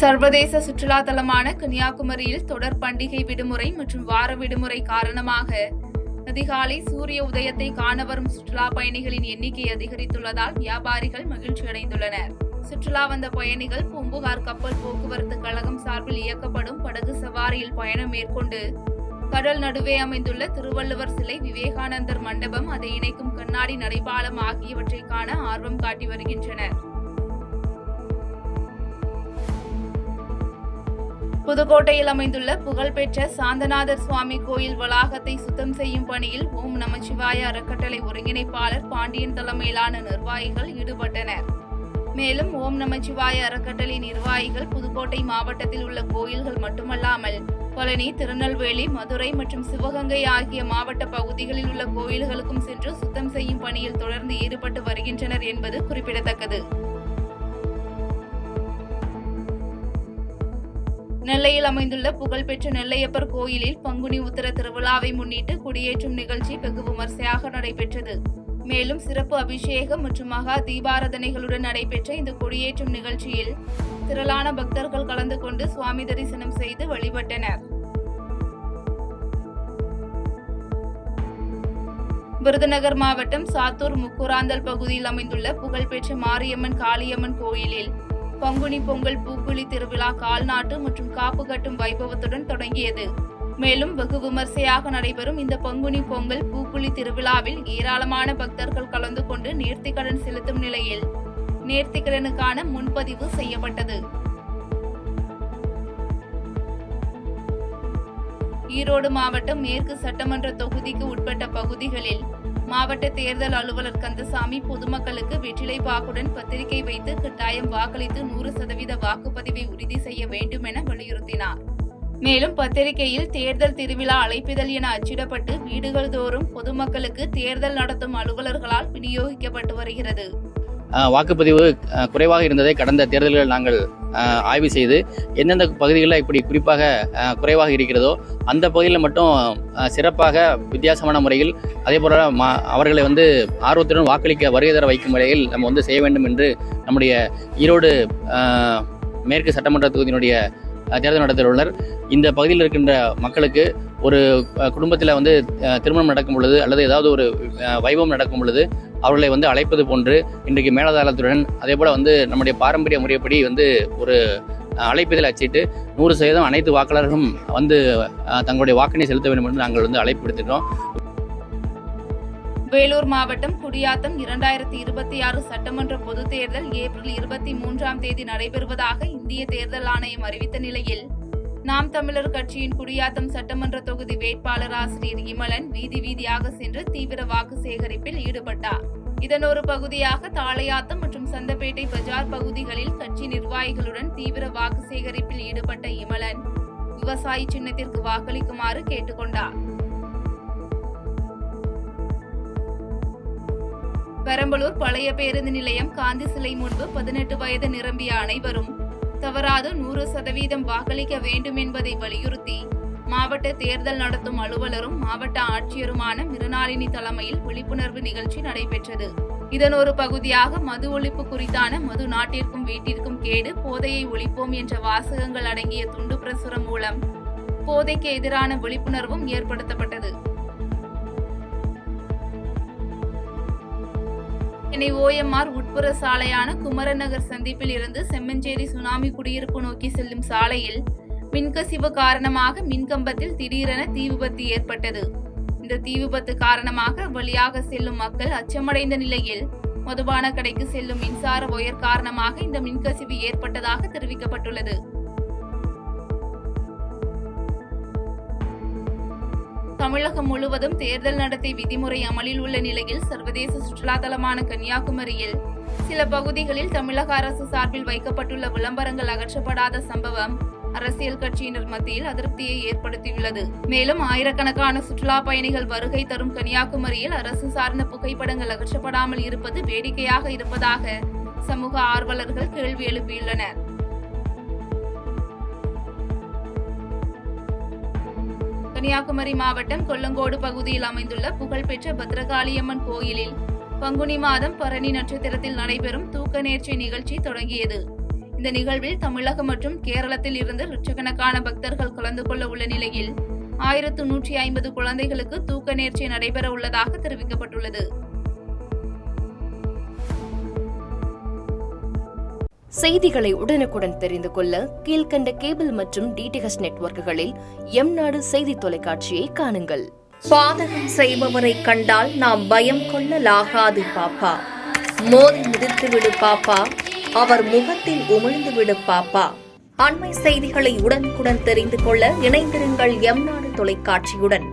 சர்வதேச சுற்றுலா தலமான கன்னியாகுமரியில் தொடர் பண்டிகை விடுமுறை மற்றும் வார விடுமுறை காரணமாக அதிகாலை சூரிய உதயத்தை காண வரும் சுற்றுலா பயணிகளின் எண்ணிக்கை அதிகரித்துள்ளதால் வியாபாரிகள் மகிழ்ச்சி அடைந்துள்ளனர். சுற்றுலா வந்த பயணிகள் பூம்புகார் கப்பல் போக்குவரத்து கழகம் சார்பில் இயக்கப்படும் படகு சவாரியில் பயணம் மேற்கொண்டு கடல் நடுவே அமைந்துள்ள திருவள்ளுவர் சிலை, விவேகானந்தர் மண்டபம், அதை இணைக்கும் கண்ணாடி நடைபாலம் ஆகியவற்றை காண ஆர்வம் காட்டி வருகின்றனர். புதுக்கோட்டையில் அமைந்துள்ள புகழ்பெற்ற சாந்தநாதர் சுவாமி கோயில் வளாகத்தை சுத்தம் செய்யும் பணியில் ஓம் நமச்சிவாய அறக்கட்டளை ஒருங்கிணைப்பாளர் பாண்டியன் தலைமையிலான நிர்வாகிகள் ஈடுபட்டனர். மேலும் ஓம் நமச்சிவாய அறக்கட்டளை நிர்வாகிகள் புதுக்கோட்டை மாவட்டத்தில் உள்ள கோயில்கள் மட்டுமல்லாமல் பழனி, திருநெல்வேலி, மதுரை மற்றும் சிவகங்கை ஆகிய மாவட்ட பகுதிகளில் உள்ள கோயில்களுக்கும் சென்று சுத்தம் செய்யும் பணியில் தொடர்ந்து ஈடுபட்டு வருகின்றனர் என்பது குறிப்பிடத்தக்கது. நெல்லையில் அமைந்துள்ள புகழ்பெற்ற நெல்லையப்பர் கோயிலில் பங்குனி உத்திர திருவிழாவை முன்னிட்டு கொடியேற்றும் நிகழ்ச்சி வெகு விமர்சையாக நடைபெற்றது. மேலும் சிறப்பு அபிஷேகம் மற்றும் மகா தீபாராதனைகளுடன் நடைபெற்ற இந்த கொடியேற்றும் நிகழ்ச்சியில் திரளான பக்தர்கள் கலந்து கொண்டு சுவாமி தரிசனம் செய்து வழிபட்டனர். விருதுநகர் மாவட்டம் சாத்தூர் முக்கூராந்தல் பகுதியில் அமைந்துள்ள புகழ்பெற்ற மாரியம்மன் காளியம்மன் கோயிலில் பங்குனி பொங்கல் பூக்குழி திருவிழா கால்நாட்டு மற்றும் காப்பு கட்டும் வைபவத்துடன் தொடங்கியது. மேலும் வெகு விமர்சையாக நடைபெறும் இந்த பங்குனி பொங்கல் பூக்குழி திருவிழாவில் ஏராளமான பக்தர்கள் கலந்து கொண்டு நேர்த்திக்கடன் செலுத்தும் நிலையில் நேர்த்திக்கடனுக்கான முன்பதிவு செய்யப்பட்டது. ஈரோடு மாவட்டம் மேற்கு சட்டமன்ற தொகுதிக்கு உட்பட்ட பகுதிகளில் மாவட்ட தேர்தல் அலுவலர் கந்தசாமி பொதுமக்களுக்கு வெற்றிலை பாக்குடன் பத்திரிகை வைத்து கட்டாயம் வாக்களித்து 100% வாக்குப்பதிவை உறுதி செய்ய வேண்டும் என வலியுறுத்தினார். மேலும் பத்திரிகையில் தேர்தல் திருவிழா அழைப்பிதழ் என அச்சிடப்பட்டு வீடுகள் தோறும் பொதுமக்களுக்கு தேர்தல் நடத்தும் அலுவலர்களால் விநியோகிக்கப்பட்டு வருகிறது. வாக்குப்பதிவு குறைவாக இருந்ததை கடந்த தேர்தல்கள் நாங்கள் ஆய்வு செய்து எந்தெந்த பகுதிகளில் இப்படி குறிப்பாக குறைவாக இருக்கிறதோ அந்த பகுதியில் மட்டும் சிறப்பாக வித்தியாசமான முறையில் அதேபோல் அவர்களை ஆர்வத்துடன் வாக்களிக்க வருகை தர வைக்கும் முறையில் நம்ம செய்ய வேண்டும் என்று நம்முடைய ஈரோடு மேற்கு சட்டமன்ற தொகுதியினுடைய தேர்தல் நடத்தியுள்ளனர். இந்த பகுதியில் இருக்கின்ற மக்களுக்கு ஒரு குடும்பத்தில் திருமணம் நடக்கும் பொழுது அல்லது ஏதாவது ஒரு வைபவம் நடக்கும் பொழுது அவர்களை அழைப்பது போன்று இன்றைக்கு மேலதாளத்துடன் அதே போல் நம்முடைய பாரம்பரிய முறைப்படி ஒரு அழைப்பிதழ் அச்சிட்டு 100% அனைத்து வாக்காளர்களும் தங்களுடைய வாக்கினை செலுத்த வேண்டும் என்று நாங்கள் அழைப்பு விடுத்திருக்கிறோம். வேலூர் மாவட்டம் குடியாத்தம் 2026 சட்டமன்ற பொதுத் தேர்தல் ஏப்ரல் 23ஆம் தேதி நடைபெறுவதாக இந்திய தேர்தல் ஆணையம் அறிவித்த நிலையில் நாம் தமிழர் கட்சியின் குடியாத்தம் சட்டமன்ற தொகுதி வேட்பாளர் ஆசிரியர் இமலன் வீதி வீதியாக சென்று தீவிர வாக்கு சேகரிப்பில் ஈடுபட்டார். இதன் ஒரு பகுதியாக தாளையாத்தம் மற்றும் சந்தப்பேட்டை பஜார் பகுதிகளில் கட்சி நிர்வாகிகளுடன் தீவிர வாக்கு சேகரிப்பில் ஈடுபட்ட இமலன் விவசாயி சின்னத்திற்கு வாக்களிக்குமாறு கேட்டுக்கொண்டார். பெரம்பலூர் பழைய பேருந்து நிலையம் காந்தி சிலை முன்பு 18 வயது நிரம்பிய அனைவரும் தவறாது 100% வாக்களிக்க வேண்டும் என்பதை வலியுறுத்தி மாவட்ட தேர்தல் நடத்தும் அலுவலரும் மாவட்ட ஆட்சியருமான மிருணாளினி தலைமையில் விழிப்புணர்வு நிகழ்ச்சி நடைபெற்றது. இதன் ஒரு பகுதியாக மது ஒழிப்பு குறித்தான மது நாட்டிற்கும் வீட்டிற்கும் கேடு, போதையை ஒழிப்போம் என்ற வாசகங்கள் அடங்கிய துண்டு பிரசுரம் மூலம் போதைக்கு எதிரான விழிப்புணர்வும் ஏற்படுத்தப்பட்டது. சென்னை OMR உட்புற சாலையான குமரன் நகர் சந்திப்பில் இருந்து செம்மஞ்சேரி சுனாமி குடியிருப்பு நோக்கி செல்லும் சாலையில் மின்கசிவு காரணமாக மின்கம்பத்தில் திடீரென தீ விபத்து ஏற்பட்டது. இந்த தீ விபத்து காரணமாக வழியாக செல்லும் மக்கள் அச்சமடைந்த நிலையில் மதுபான கடைக்கு செல்லும் மின்சார ஒயர் காரணமாக இந்த மின்கசிவு ஏற்பட்டதாக தெரிவிக்கப்பட்டுள்ளது. தமிழகம் முழுவதும் தேர்தல் நடத்தை விதிமுறை அமலில் உள்ள நிலையில் சர்வதேச சுற்றுலா தலமான கன்னியாகுமரியில் சில பகுதிகளில் தமிழக அரசு சார்பில் வைக்கப்பட்டுள்ள விளம்பரங்கள் அகற்றப்படாத சம்பவம் அரசியல் கட்சியினர் மத்தியில் அதிருப்தியை ஏற்படுத்தியுள்ளது. மேலும் ஆயிரக்கணக்கான சுற்றுலா பயணிகள் வருகை தரும் கன்னியாகுமரியில் அரசு சார்ந்த புகைப்படங்கள் அகற்றப்படாமல் இருப்பது வேடிக்கையாக இருப்பதாக சமூக ஆர்வலர்கள் கேள்வி எழுப்பியுள்ளனர். கன்னியாகுமரி மாவட்டம் கொல்லங்கோடு பகுதியில் அமைந்துள்ள புகழ்பெற்ற பத்ரகாளியம்மன் கோயிலில் பங்குனி மாதம் பரணி நட்சத்திரத்தில் நடைபெறும் தூக்க நேர்ச்சை நிகழ்ச்சி தொடங்கியது. இந்த நிகழ்வில் தமிழகம் மற்றும் கேரளத்தில் இருந்து லட்சக்கணக்கான பக்தர்கள் கலந்து கொள்ள உள்ள நிலையில் 1150 குழந்தைகளுக்கு தூக்க நேர்ச்சி நடைபெற உள்ளதாக தெரிவிக்கப்பட்டுள்ளது. செய்திகளை உடனுக்குடன் தெரிந்து கொள்ள கீழ்க்கண்ட கேபிள் மற்றும் டிடிஎச் நெட்வொர்க்குகளில் எம்நாடு செய்தி தொலைக்காட்சியை காணுங்கள். பாதகம் செய்பவரை கண்டால் நாம் பயம் கொள்ளலாகாது பாப்பா. மோதி மிதித்து விடு பாப்பா, அவர் முகத்தில் உமிழ்ந்து விடு பாப்பா. அண்மை செய்திகளை உடனுக்குடன் தெரிந்து கொள்ள இணைந்திருங்கள் எம்நாடு தொலைக்காட்சியுடன்.